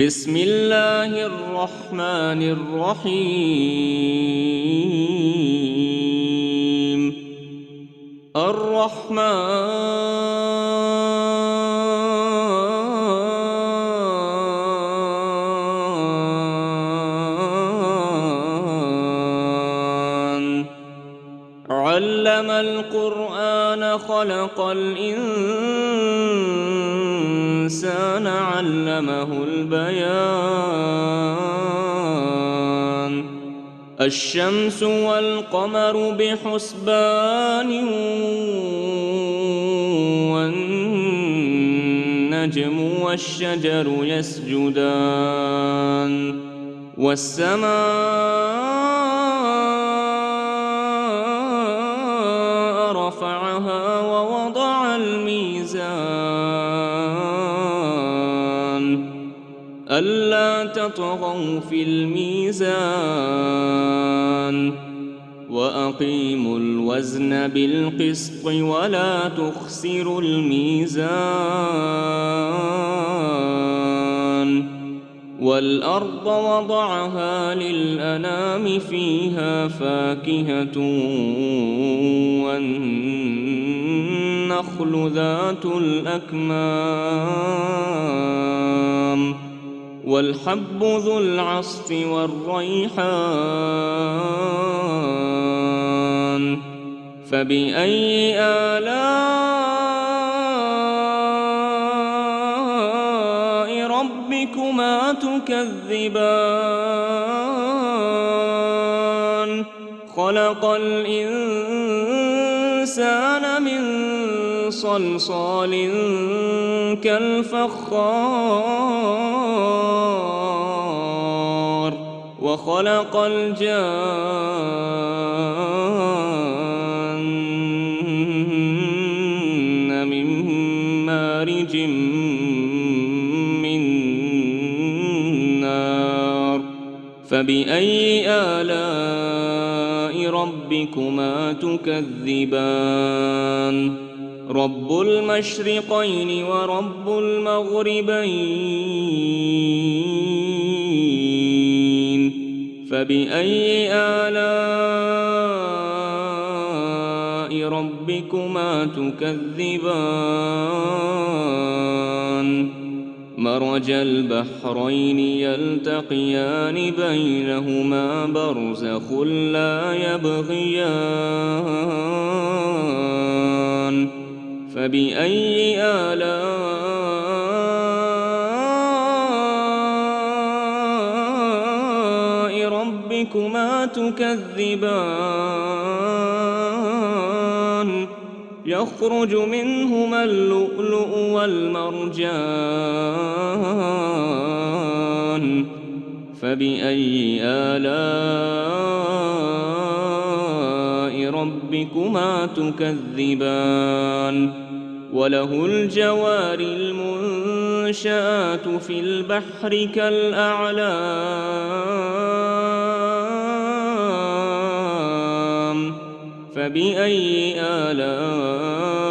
بسم الله الرحمن الرحيم. الرحمن علم القرآن خلق الإنسان علمه البيان. الشمس والقمر بحسبان والنجم والشجر يسجدان والسماء رفعها ووضع الميزان ألا تطغوا في الميزان وأقيموا الوزن بالقسط ولا تخسروا الميزان. والأرض وضعها للأنام فيها فاكهة والنخل ذات الأكمام والحب ذو العصف والريحان. فبأي آلاء ربكما تكذبان؟ خلق الإنسان من صلصال كالفخار وخلق الجان من مارج من نار. فبأي آلاء ربكما تكذبان؟ رب المشرقين ورب المغربين. فبأي آلاء ربكما تكذبان؟ مرج البحرين يلتقيان بينهما برزخ لا يبغيان. فبأي آلاء ربكما تكذبان؟ يخرج منهما اللؤلؤ والمرجان. فبأي آلاء ربكما تكذبان؟ وله الجوار المنشآت في البحر كالأعلام. فبأي آلاء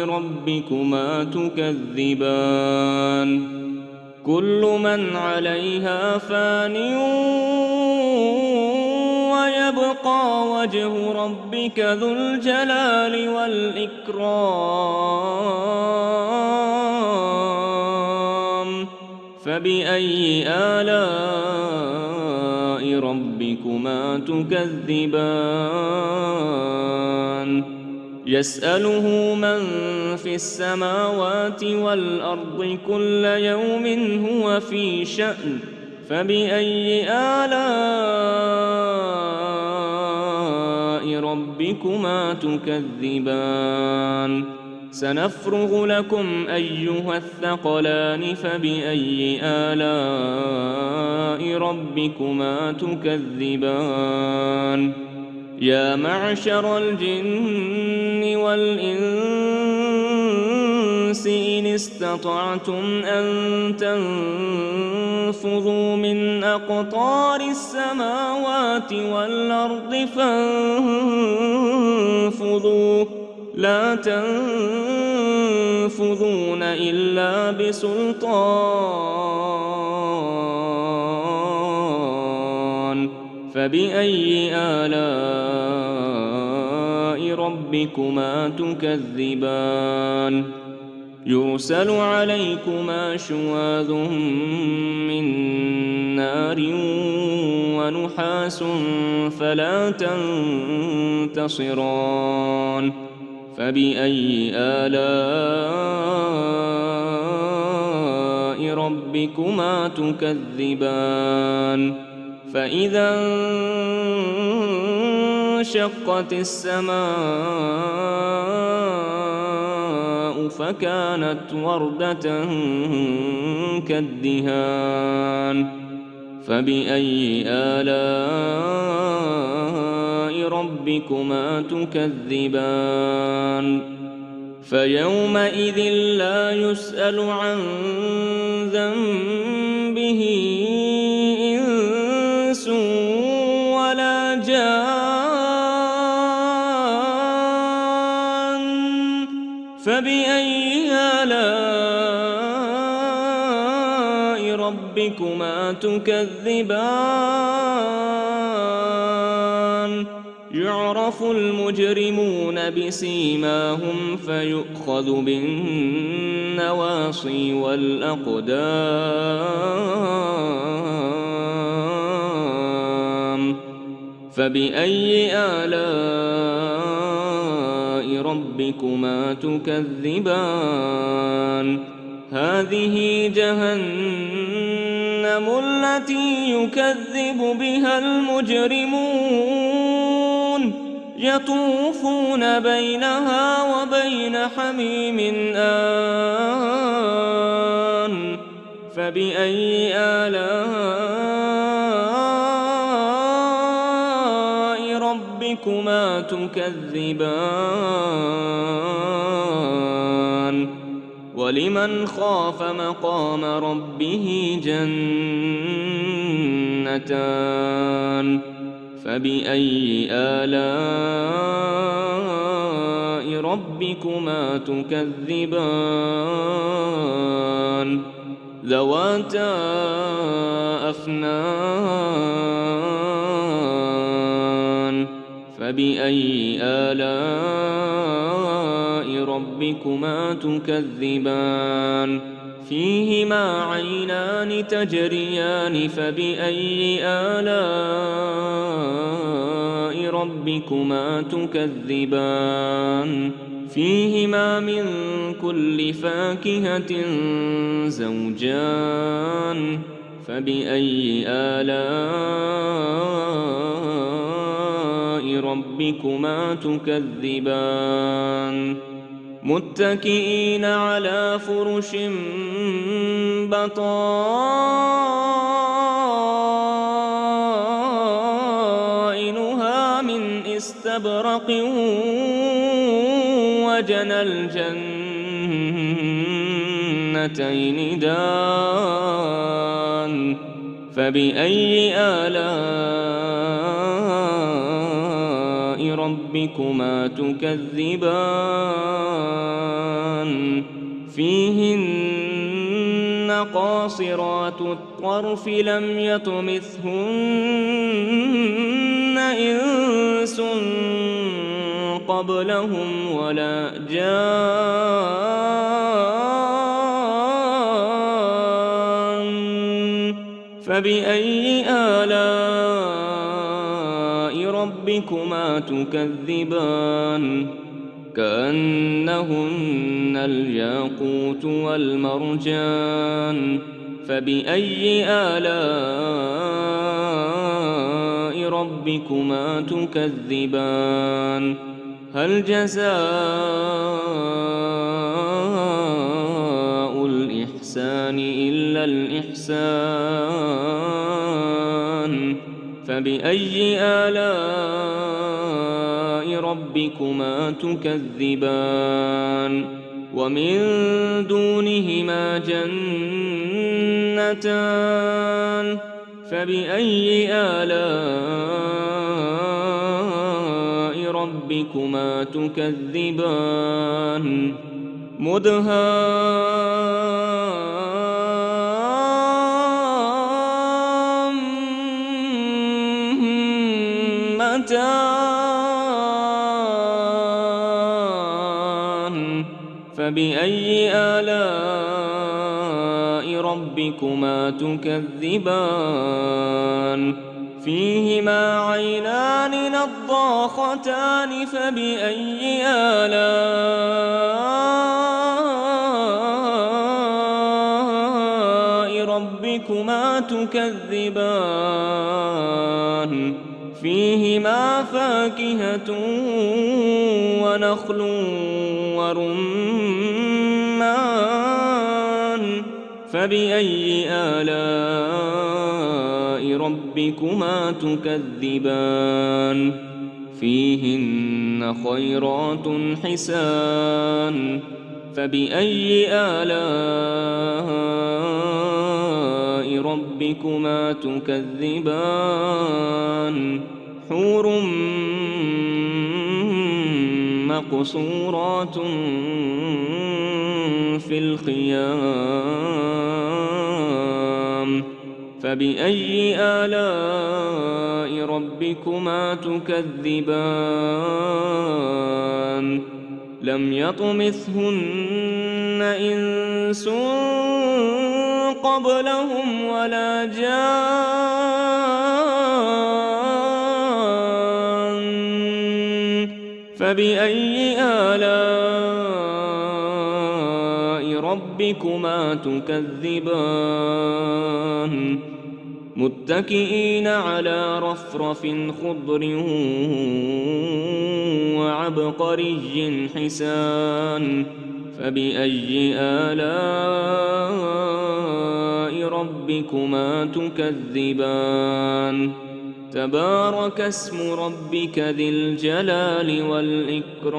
ربكما تكذبان؟ كل من عليها فان ويبقى وجه ربك ذو الجلال والإكرام. فبأي آلاء ربكما تكذبان؟ يسأله من في السماوات والأرض كل يوم هو في شأن. فبأي آلاء ربكما تكذبان؟ سنفرغ لكم أيها الثقلان. فبأي آلاء ربكما تكذبان؟ يا معشر الجن والإنس إن استطعتم أن تنفذوا من أقطار السماوات والأرض فانفذوا لا تنفذون إلا بسلطان. فبأي آلاء ربكما تكذبان يرسل عليكما شواظ من نار ونحاس فلا تنتصران فبأي آلاء ربكما تكذبان فإذا انشقت السماء فكانت وردة كالدهان فبأي آلاء ربكما تكذبان فيومئذ لا يسأل عن ذنبه إنس ولا جان فبأي آلاء ربكما تكذبان يعرف المجرمون بسيماهم فيؤخذ بالنواصي والأقدام فبأي آلاء ربكما تكذبان هذه جهنم التي يكذب بها المجرمون يطوفون بينها وبين حميم آن فبأي آلاء ربكما تكذبان ولمن خاف مقام ربه جنتان فبأي آلاء ربكما تكذبان ذواتا أفنان فبأي آلاء ربكما تكذبان فيهما عينان تجريان فبأي آلاء ربكما تكذبان فيهما من كل فاكهة زوجان فبأي آلاء ربكما تكذبان متكئين على فرش بطائنها من استبرق وجنى الجنتين دان فبأي آلاء ربكما تكذبان فيهن قاصرات الطرف لم يطمثهن إنس قبلهم ولا جان فبأي آلاء ربكما تكذبان كأنهن الياقوت والمرجان فبأي آلاء ربكما تكذبان هل جزاء الإحسان إلا الإحسان فبأي آلاء ربكما تكذبان ومن دونهما جنتان فبأي آلاء ربكما تكذبان جنتان فبأي آلاء ربكما تكذبان فيهما عينان نضاختان فبأي آلاء ربكما تكذبان فيهما فاكهة ونخل ورمان فبأي آلاء ربكما تكذبان فيهن خيرات حسان فبأي آلاء ربكما تكذبان حور مقصورات في الخيام فبأي آلاء ربكما تكذبان لم يطمثهن إنس قبلهم ولا جان فبأي آلاء ربكما تكذبان متكئين على رفرف خضر وعبقري حسان فبأي آلاء ربكما تكذبان تبارك اسم ربك ذي الجلال والإكرام